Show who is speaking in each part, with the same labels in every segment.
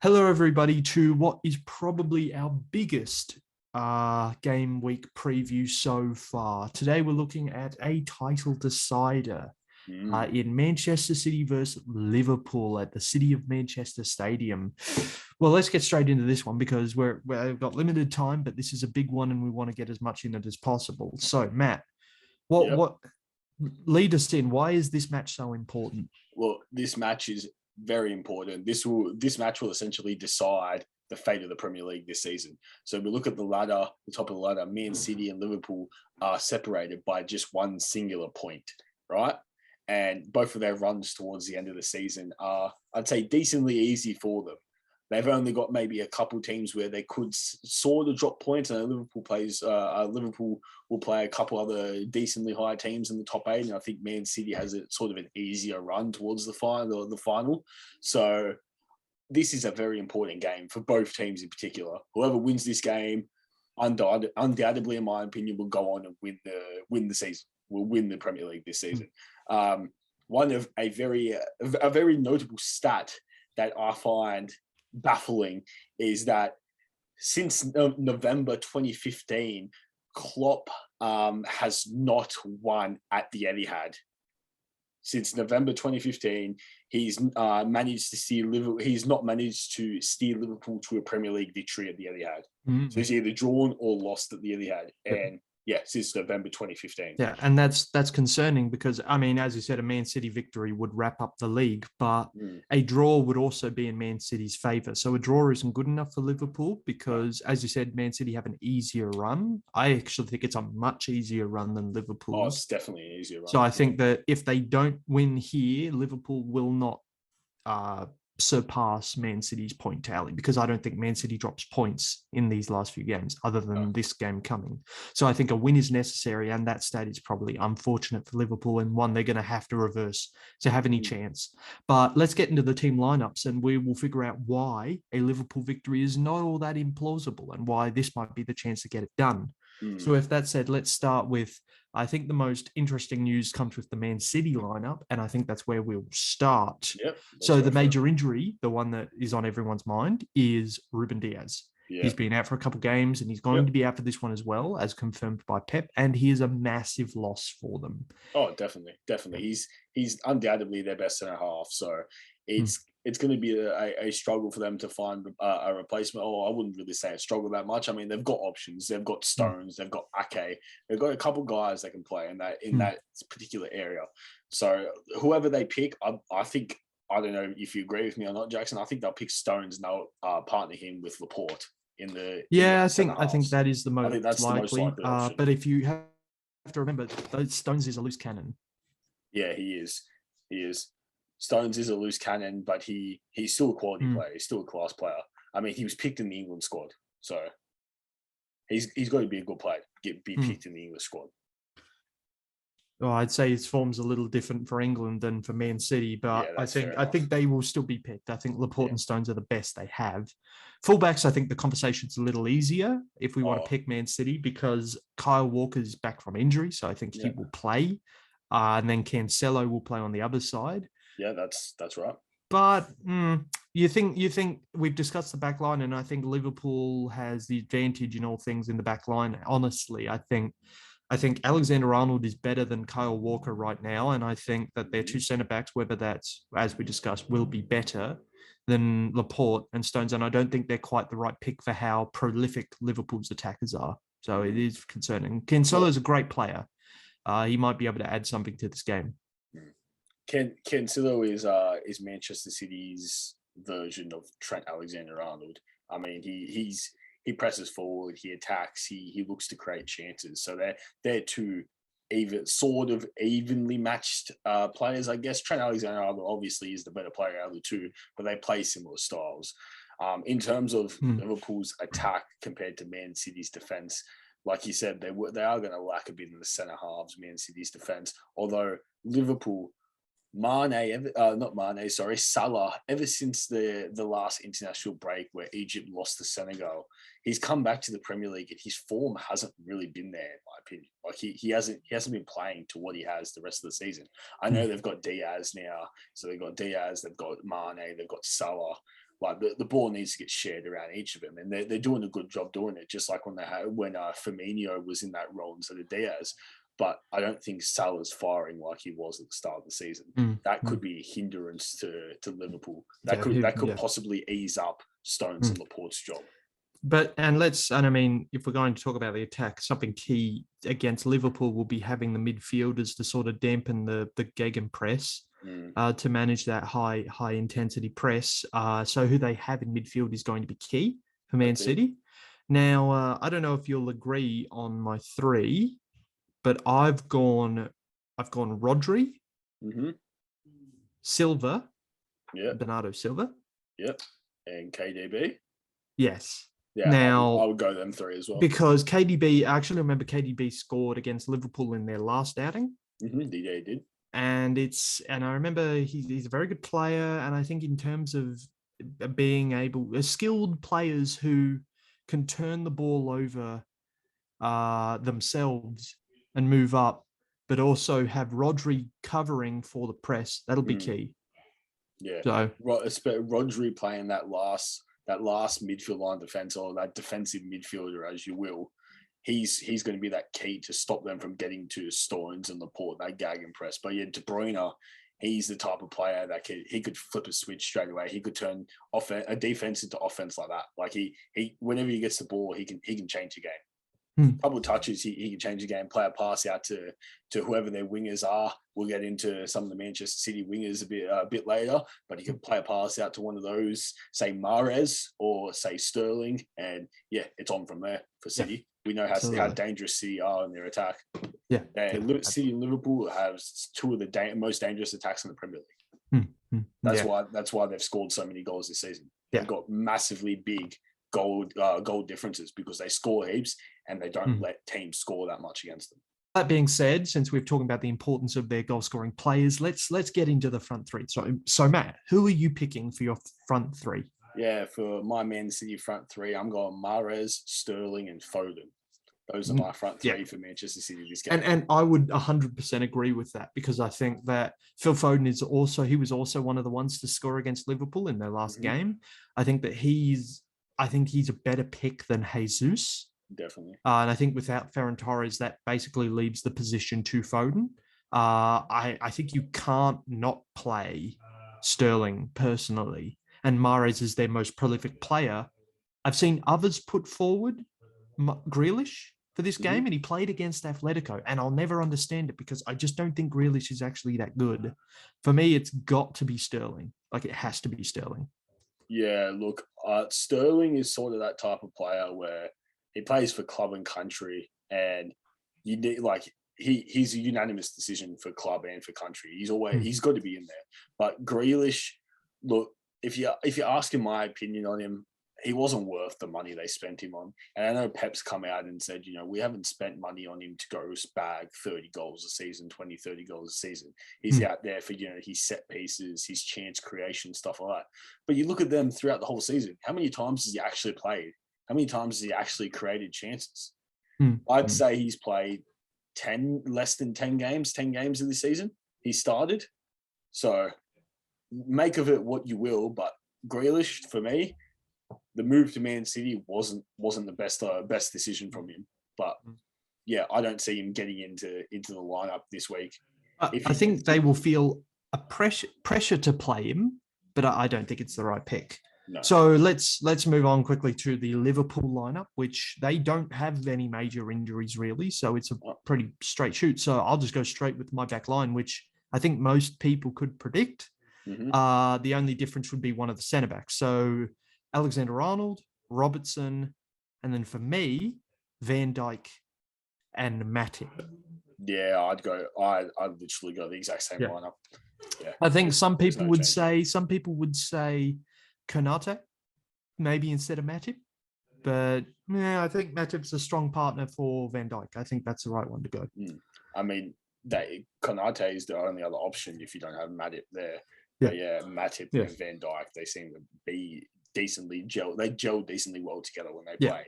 Speaker 1: Hello, everybody, to what is probably our biggest game week preview so far. Today, we're looking at a title decider in Manchester City versus Liverpool at the City of Manchester Stadium. Well, let's get straight into this one because we've got limited time, but this is a big one and we want to get as much in it as possible. So, Matt, what lead us in? Why is this match so important?
Speaker 2: Well, this match is very important. This match will essentially decide the fate of the Premier League this season. So we look at the ladder, the top of the ladder. Man City and Liverpool are separated by just one singular point, right? And both of their runs towards the end of the season are, I'd say, decently easy for them. They've only got maybe a couple teams where they could sort of drop points. And Liverpool will play a couple other decently high teams in the top eight. And I think Man City has a sort of an easier run towards the final. So this is a very important game for both teams in particular. Whoever wins this game, undoubtedly, in my opinion, will go on and win the season. Will win the Premier League this season. One of a very notable stat that I find baffling is that since November 2015, Klopp has not won at the Etihad. Since November 2015, he's managed to steer Liverpool. He's not managed to steer Liverpool to a Premier League victory at the Etihad. So he's either drawn or lost at the Etihad. And since November 2015.
Speaker 1: Yeah, and that's concerning because, I mean, as you said, a Man City victory would wrap up the league, but a draw would also be in Man City's favour. So a draw isn't good enough for Liverpool because, as you said, Man City have an easier run. I actually think it's a much easier run than Liverpool's.
Speaker 2: Oh, it's definitely an easier run.
Speaker 1: So I think that if they don't win here, Liverpool will not surpass Man City's point tally because I don't think Man City drops points in these last few games other than this game coming. So I think a win is necessary, and that stat is probably unfortunate for Liverpool and one they're going to have to reverse to have any chance. But let's get into the team lineups and we will figure out why a Liverpool victory is not all that implausible and why this might be the chance to get it done. So if that said, let's start with, I think the most interesting news comes with the Man City lineup, and I think that's where we'll start. So the major injury, the one that is on everyone's mind, is Ruben Diaz. He's been out for a couple of games, and he's going to be out for this one as well, as confirmed by Pep, and he is a massive loss for them.
Speaker 2: Oh, definitely. He's undoubtedly their best centre half, so it's going to be a struggle for them to find a replacement. Oh, I wouldn't really say a struggle that much. I mean, they've got options. They've got Stones. They've got Ake. They've got a couple guys that can play in that particular area. So whoever they pick, I think, I don't know if you agree with me or not, Jackson, I think they'll pick Stones and they'll partner him with Laporte in the
Speaker 1: I think that is the most likely. But if you have to remember, Stones is a loose cannon.
Speaker 2: Yeah, he is. Stones is a loose cannon, but he's still a quality player. He's still a class player. I mean, he was picked in the England squad, so he's got to be a good player to be picked in the English squad.
Speaker 1: Well, I'd say his form's a little different for England than for Man City, but I think they will still be picked. I think Laporte and Stones are the best they have. Fullbacks, I think the conversation's a little easier if we want to pick Man City because Kyle Walker's back from injury, so I think he will play. And then Cancelo will play on the other side.
Speaker 2: Yeah, that's right.
Speaker 1: But you think we've discussed the back line, and I think Liverpool has the advantage in all things in the back line. Honestly, I think Alexander-Arnold is better than Kyle Walker right now, and I think that their two centre-backs, whether that's, as we discussed, will be better than Laporte and Stones, and I don't think they're quite the right pick for how prolific Liverpool's attackers are. So it is concerning. Cancelo is a great player. He might be able to add something to this game.
Speaker 2: Cancelo is Manchester City's version of Trent Alexander-Arnold. I mean, he presses forward, he attacks, he looks to create chances. So they're two sort of evenly matched players, I guess. Trent Alexander-Arnold obviously is the better player out of the two, but they play similar styles. In terms of Liverpool's attack compared to Man City's defense, like you said, they are going to lack a bit in the centre halves, Man City's defense. Although Liverpool, Salah, ever since the last international break where Egypt lost to Senegal, he's come back to the Premier League and his form hasn't really been there, in my opinion. Like he hasn't been playing to what he has the rest of the season. I know they've got Diaz now, so they've got Diaz, they've got Mane, they've got Salah. Like the ball needs to get shared around each of them, and they're doing a good job doing it. Just like when Firmino was in that role instead of Diaz. But I don't think Salah's firing like he was at the start of the season. That could be a hindrance to Liverpool. That could possibly ease up Stones and Laporte's job.
Speaker 1: But I mean, if we're going to talk about the attack, something key against Liverpool will be having the midfielders to sort of dampen the gegenpress, to manage that high intensity press. So who they have in midfield is going to be key for Man City. Now, I don't know if you'll agree on my three, but I've gone Rodri, Silva, Bernardo Silva,
Speaker 2: and KDB.
Speaker 1: Yes.
Speaker 2: Yeah, now, I would go them three as well.
Speaker 1: Because KDB, I actually remember KDB scored against Liverpool in their last outing.
Speaker 2: He did.
Speaker 1: And I remember he's a very good player. And I think in terms of being skilled players who can turn the ball over themselves and move up, but also have Rodri covering for the press, that'll be key.
Speaker 2: Yeah. So Rodri playing that last midfield line defense, or that defensive midfielder, as you will, he's going to be that key to stop them from getting to Stones and Laporte, that gag and press. But yeah, De Bruyne, he's the type of player that he could flip a switch straight away. He could turn a defense into offense like that. Like he whenever he gets the ball, he can change the game. A couple of touches, he can change the game, play a pass out to whoever their wingers are. We'll get into some of the Manchester City wingers a bit later, but he can play a pass out to one of those, say Mahrez or say Sterling, and yeah, it's on from there for City. Yeah, we know how dangerous City are in their attack. Yeah, City and Liverpool have two of the most dangerous attacks in the Premier League. That's why they've scored so many goals this season. They've got massively big goal differences because they score heaps and they don't let teams score that much against them.
Speaker 1: That being said, since we've talked about the importance of their goal-scoring players, let's get into the front three. So Matt, who are you picking for your front three?
Speaker 2: Yeah, for my Man City front three, I'm going Mahrez, Sterling, and Foden. Those are my front three for Manchester City this game.
Speaker 1: And I would 100% agree with that, because I think that Phil Foden was also one of the ones to score against Liverpool in their last game. I think he's a better pick than Jesus.
Speaker 2: Definitely.
Speaker 1: And I think without Ferran Torres, that basically leaves the position to Foden. I think you can't not play Sterling personally. And Mahrez is their most prolific player. I've seen others put forward Grealish for this game, and he played against Atletico. And I'll never understand it because I just don't think Grealish is actually that good. For me, it's got to be Sterling. Like, it has to be Sterling.
Speaker 2: Yeah, look, Sterling is sort of that type of player where he plays for club and country, and you need he's a unanimous decision for club and for country. He's got to be in there. But Grealish, look, if you're asking my opinion on him, he wasn't worth the money they spent him on. And I know Pep's come out and said, we haven't spent money on him to go bag 30 goals a season, 20, 30 goals a season. He's out there for, his set pieces, his chance creation, stuff like that. But you look at them throughout the whole season, how many times has he actually played? How many times has he actually created chances? I'd say he's played less than 10 games of the season. He started. So make of it what you will, but Grealish, for me, the move to Man City wasn't the best decision from him. But yeah, I don't see him getting into the lineup this week.
Speaker 1: I think they will feel a pressure to play him, but I don't think it's the right pick. No. So let's move on quickly to the Liverpool lineup, which they don't have any major injuries really, so it's a pretty straight shoot. So I'll just go straight with my back line, which I think most people could predict. The only difference would be one of the centre backs. So Alexander-Arnold, Robertson, and then for me, Van Dijk and Matip.
Speaker 2: Yeah, I'd literally go the exact same lineup. Yeah.
Speaker 1: I think some people would say Konate, maybe instead of Matip. But yeah, I think Matip's a strong partner for Van Dijk. I think that's the right one to go.
Speaker 2: I mean, Konate is the only other option if you don't have Matip there. Yeah, but yeah, Matip and Van Dijk, they seem to be decently they gel decently well together when they play.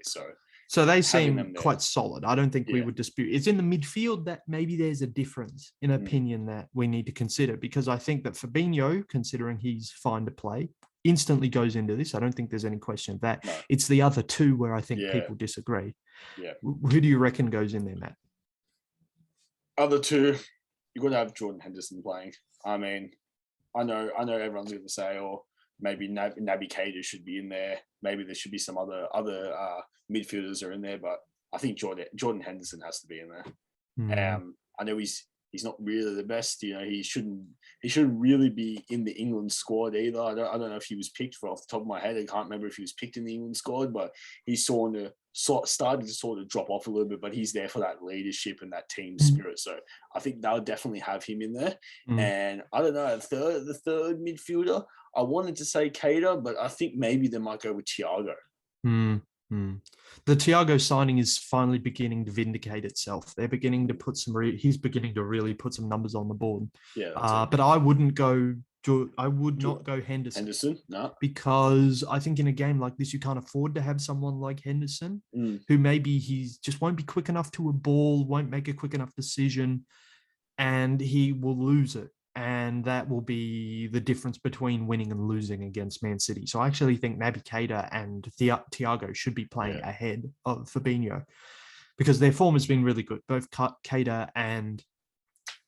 Speaker 2: So they
Speaker 1: seem quite solid. I don't think we would dispute. It's in the midfield that maybe there's a difference in opinion that we need to consider, because I think that Fabinho, considering he's fine to play, instantly goes into this. I don't think there's any question of that.
Speaker 2: No.
Speaker 1: It's the other two where I think
Speaker 2: Yeah.
Speaker 1: people disagree.
Speaker 2: Yeah.
Speaker 1: Who do you reckon goes in there, Matt?
Speaker 2: Other two, you've got to have Jordan Henderson playing. I mean, I know everyone's going to say, or maybe Naby Keita should be in there. Maybe there should be some other midfielders are in there, but I think Jordan Henderson has to be in there. I know he's not really the best. You know, he shouldn't really be in the England squad either. I don't know if he was picked off the top of my head. I can't remember if he was picked in the England squad, but he's started to sort of drop off a little bit. But he's there for that leadership and that team spirit. So I think they'll definitely have him in there. And I don't know, the third midfielder. I wanted to say Keita, but I think maybe they might go with Thiago.
Speaker 1: The Thiago signing is finally beginning to vindicate itself. They're beginning to put he's beginning to really put some numbers on the board.
Speaker 2: Yeah,
Speaker 1: but I wouldn't go. I would not go Henderson.
Speaker 2: Henderson, no,
Speaker 1: because I think in a game like this, you can't afford to have someone like Henderson, who maybe he's just won't be quick enough to a ball, won't make a quick enough decision, and he will lose it. And that will be the difference between winning and losing against Man City. So I actually think Naby Keita and Thiago should be playing ahead of Fabinho because their form has been really good. Both Keita and,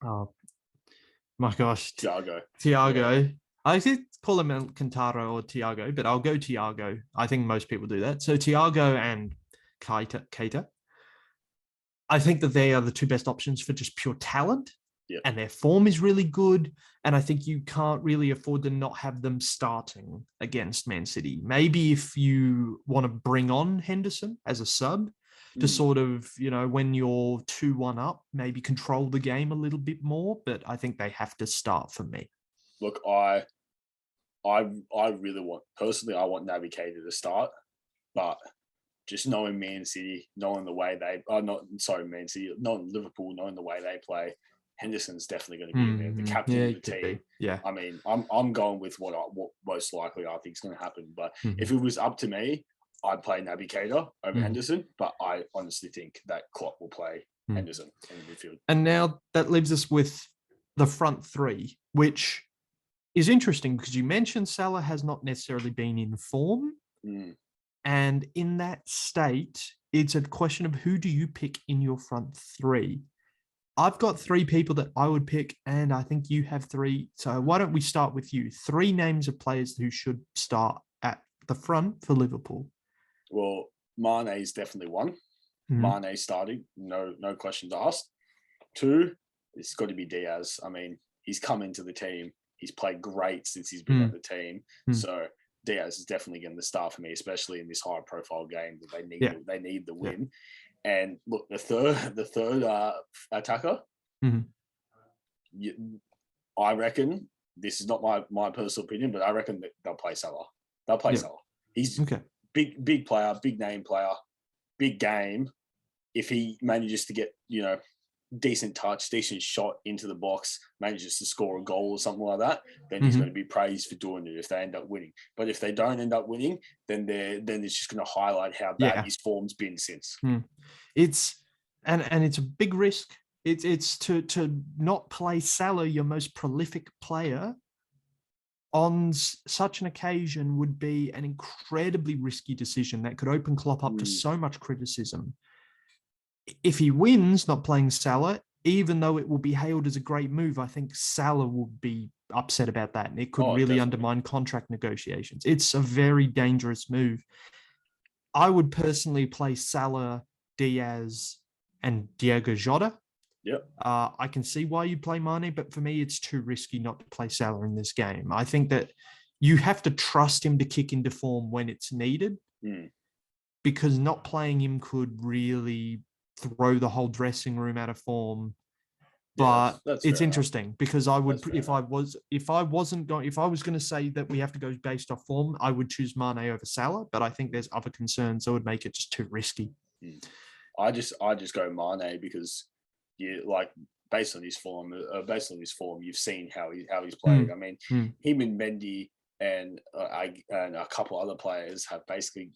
Speaker 1: my gosh,
Speaker 2: Thiago.
Speaker 1: Yeah. I could call him Alcantara or Thiago, but I'll go Thiago. I think most people do that. So Thiago and Keita. I think that they are the two best options for just pure talent.
Speaker 2: Yep.
Speaker 1: And their form is really good. And I think you can't really afford to not have them starting against Man City. Maybe if you want to bring on Henderson as a sub to sort of, you know, when you're 2-1 up, maybe control the game a little bit more. But I think they have to start for me.
Speaker 2: Look, I really want Naby Keita to start, but just knowing Man City, knowing the way Man City, knowing Liverpool, knowing the way they play, Henderson's definitely going to be in there, the captain of the team.
Speaker 1: Yeah.
Speaker 2: I mean, I'm going with what most likely I think is going to happen. But if it was up to me, I'd play Naby Keita over Henderson. But I honestly think that Klopp will play Henderson in the midfield.
Speaker 1: And now that leaves us with the front three, which is interesting because you mentioned Salah has not necessarily been in form. And in that state, it's a question of who do you pick in your front three? I've got three people that I would pick, and I think you have three. So why don't we start with you? Three names of players who should start at the front for Liverpool.
Speaker 2: Well, Mane is definitely one. Mane starting, no questions asked. Two, it's got to be Diaz. I mean, he's come into the team. He's played great since he's been at the team. So Diaz is definitely going to start for me, especially in this high-profile game that they need the win. And look, the third attacker, I reckon, this is not my personal opinion, but I reckon that they'll play Salah. They'll play Salah. He's big player, big name player, big game. If he manages to get, you know, decent touch, decent shot into the box, manages to score a goal or something like that, then he's going to be praised for doing it if they end up winning. But if they don't end up winning, then it's just going to highlight how bad his form's been since.
Speaker 1: It's a big risk. It's to not play Salah, your most prolific player, on such an occasion would be an incredibly risky decision that could open Klopp up to so much criticism. If he wins not playing Salah, even though it will be hailed as a great move, I think Salah will be upset about that. And it could really undermine contract negotiations. It's a very dangerous move. I would personally play Salah, Diaz, and Diego Jota.
Speaker 2: Yep.
Speaker 1: I can see why you play Mane, but for me, it's too risky not to play Salah in this game. I think that you have to trust him to kick into form when it's needed, because not playing him could really throw the whole dressing room out of form. But
Speaker 2: that's
Speaker 1: it's
Speaker 2: fair
Speaker 1: interesting because I would, if I was going to say that we have to go based off form, I would choose Mane over Salah. But I think there's other concerns that would make it just too risky.
Speaker 2: I just go Mane because based on his form, you've seen how he's played. I mean, him and Mendy and a couple other players have basically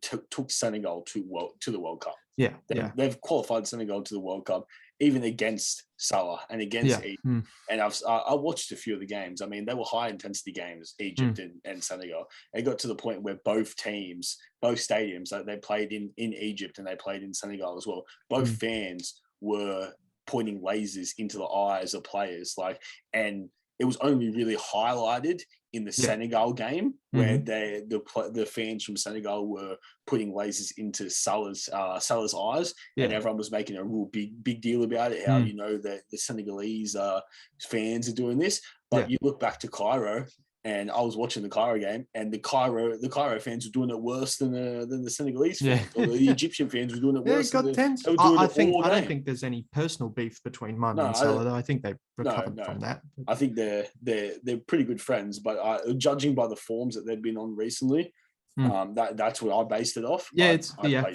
Speaker 2: took Senegal to the World Cup. They've qualified Senegal to the World Cup, even against Salah and against Egypt. And I watched a few of the games. I mean, they were high intensity games, Egypt and Senegal. It got to the point where both stadiums, like they played in Egypt and they played in Senegal as well. Both fans were pointing lasers into the eyes of players, and it was only really highlighted in the Senegal game where the fans from Senegal were putting lasers into Salah's eyes, and everyone was making a real big deal about it. How that the Senegalese fans are doing this, but you look back to Cairo. And I was watching the Cairo game, and the Cairo fans were doing it worse than the Senegalese fans, or the Egyptian fans were doing it worse.
Speaker 1: They were tense. I don't think there's any personal beef between Mane and Salah, though. I think they've recovered from that.
Speaker 2: I think they're pretty good friends, but judging by the forms that they've been on recently, that's what I based it off.
Speaker 1: Yeah,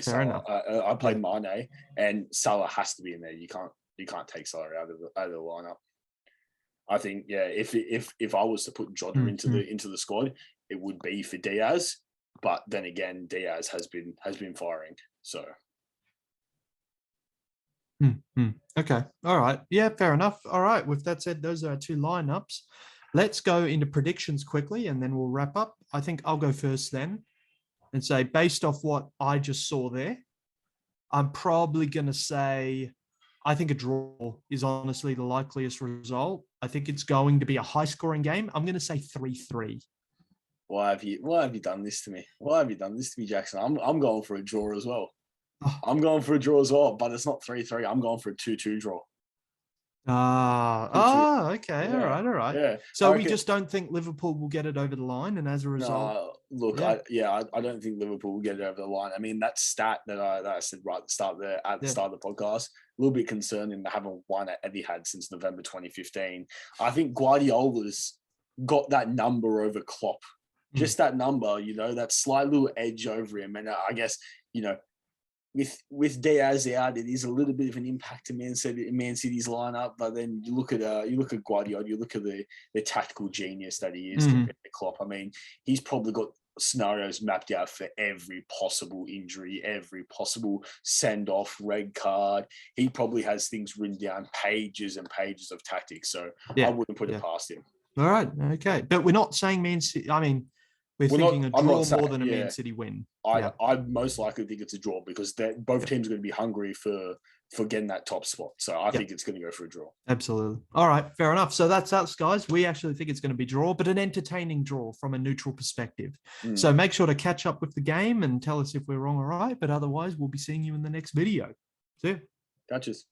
Speaker 2: fair
Speaker 1: enough.
Speaker 2: I played Mane, and Salah has to be in there. You can't take Salah out of the lineup. I think, if I was to put Jota into the squad, it would be for Diaz. But then again, Diaz has been firing. So
Speaker 1: okay. All right. Yeah, fair enough. All right. With that said, those are our two lineups. Let's go into predictions quickly and then we'll wrap up. I think I'll go first then and say, based off what I just saw there, I'm probably going to say, I think a draw is honestly the likeliest result. I think it's going to be a high-scoring game. I'm going to say 3-3.
Speaker 2: Why have you done this to me? Why have you done this to me, Jackson? I'm going for a draw as well. I'm going for a draw as well, but it's not 3-3. I'm going for a 2-2 draw.
Speaker 1: Okay.
Speaker 2: Yeah.
Speaker 1: All right.
Speaker 2: Yeah.
Speaker 1: So we just don't think Liverpool will get it over the line, and as a result,
Speaker 2: I don't think Liverpool will get it over the line. I mean, that stat that I said right at the start of the podcast, a little bit concerning. They haven't won at Etihad since November 2015. I think Guardiola's got that number over Klopp, just that number, that slight little edge over him, and I guess with Diaz out, it is a little bit of an impact to Man City's lineup. But then you look at Guardiola, you look at the tactical genius that he is compared to Klopp. I mean, he's probably got scenarios mapped out for every possible injury, every possible send off, red card. He probably has things written down, pages and pages of tactics. So I wouldn't put it past him.
Speaker 1: All right, okay, but we're not saying Man City. I mean, we're thinking a draw more than a Man City win.
Speaker 2: I most likely think it's a draw because both teams are going to be hungry for getting that top spot. So I think it's going to go for a draw.
Speaker 1: Absolutely. All right, fair enough. So that's us, guys. We actually think it's going to be draw, but an entertaining draw from a neutral perspective. So make sure to catch up with the game and tell us if we're wrong or right. But otherwise, we'll be seeing you in the next video. See you.
Speaker 2: Catches.